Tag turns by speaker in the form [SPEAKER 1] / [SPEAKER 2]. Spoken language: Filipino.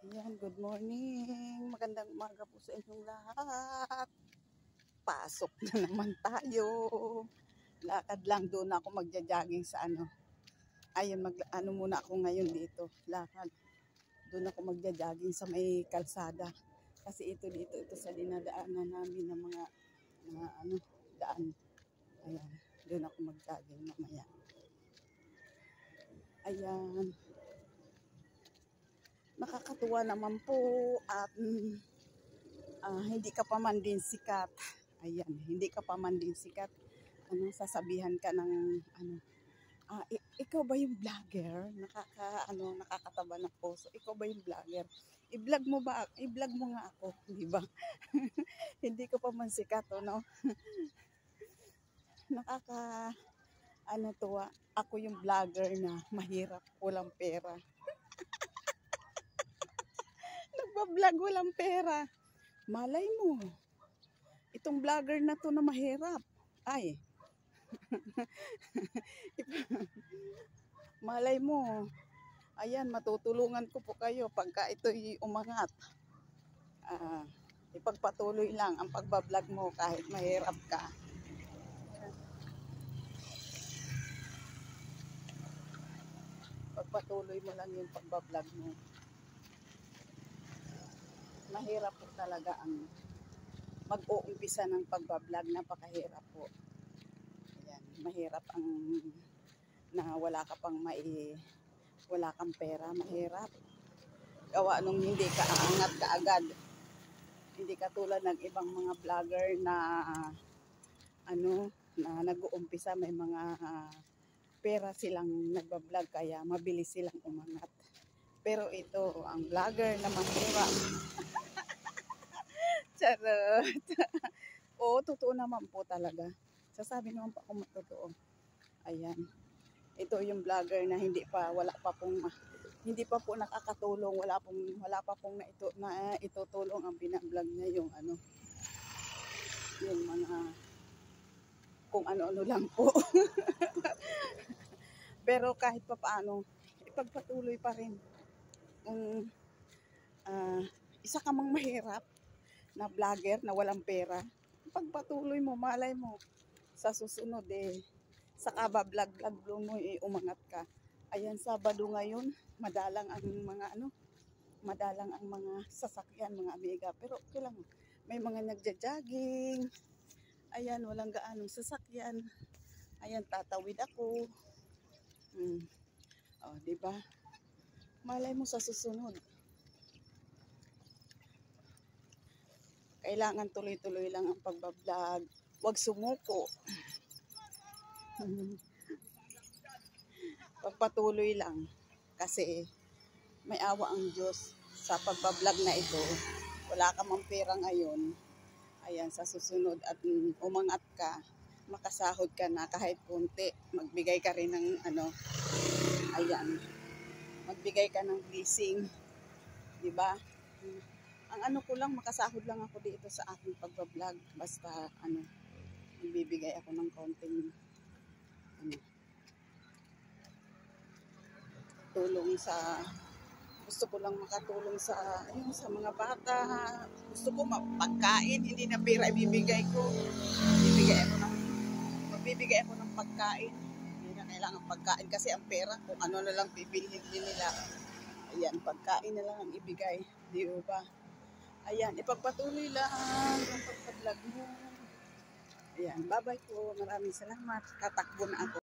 [SPEAKER 1] Ayan, good morning. Magandang umaga po sa inyong lahat. Pasok na naman tayo. Lakad lang, doon ako magja-jogging sa ano. Ayun, ano muna ako ngayon dito. Lakad. Doon ako magja-jogging sa may kalsada. Kasi ito sa dinadaanan namin ng mga ano, daan. Ayan, doon ako mag-jogging mamaya. Ayan. Nakakatuwa naman po at hindi ka pa man din sikat. Ayan, hindi ka pa man din sikat. Ano, sasabihan ka ng ano, ikaw ba yung vlogger? Nakakataba ng puso. Ikaw ba yung vlogger? I-vlog mo ba? I-vlog mo nga ako, di ba? Hindi ka pa man sikat, no? Tuwa. Ako yung vlogger na mahirap, walang pera. Nagba-vlog, walang pera. Malay mo, itong vlogger na to na mahirap. Ay, malay mo, ayan, matutulungan ko po kayo pagka ito'y umangat. Ipagpatuloy lang ang pagbablog mo kahit mahirap ka. Pagpatuloy mo lang yung pagbablog mo. Mahirap po talaga ang mag-uumpisa ng pagbablog, napakahirap po. Ayan, mahirap ang na wala kang pera, mahirap. Gawa nung hindi ka aangat kaagad. Hindi katulad ng ibang mga vlogger na na nag-uumpisa, may mga pera silang nagbablog kaya mabilis silang umangat. Pero ito, ang vlogger na mahirap. Charot. Oo, totoo naman po talaga. Sasabi naman po ako matotoo. Ayan. Ito yung vlogger na hindi pa po nakakatulong, wala pa pong itutulong ang binablog niya yung yung mga kung ano-ano lang po. Pero kahit pa paano, ipagpatuloy pa rin. Kung isa ka mang mahirap na vlogger na walang pera, pagpatuloy mo, malay mo sa susunod sa kabablog mo umangat ka. Ayan, Sabado ngayon, madalang ang mga sasakyan, mga amiga, pero okay lang, may mga nagja-jogging. Ayan, walang gaanong sasakyan. Ayan, tatawid ako. Di ba? Malay mo sa susunod. Kailangan tuloy-tuloy lang ang pagbablog. Huwag sumuko. Pagpatuloy lang. Kasi may awa ang Diyos sa pagbablog na ito. Wala ka mang pera ngayon. Ayan, sa susunod at umangat ka, makasahod ka na kahit konti. Magbigay ka rin ng ayan. Magbigay ka ng blessing. Diba? Ang ko lang, makasahod lang ako dito sa aking pagbablog. Basta, ibibigay ako ng konting, tulong gusto ko lang makatulong sa mga bata. Gusto ko pagkain, hindi na pera ibibigay ko. Magbibigay ako ng pagkain. Hindi na kailangan pagkain kasi ang pera, kung ano na lang bibilhin nila. Ayan, pagkain na lang ang ibigay. Di ba? Ayan, ipagpatuloy lang ang pagbablog mo. Ayan, bye-bye po. Maraming salamat. Tatakbo na ako.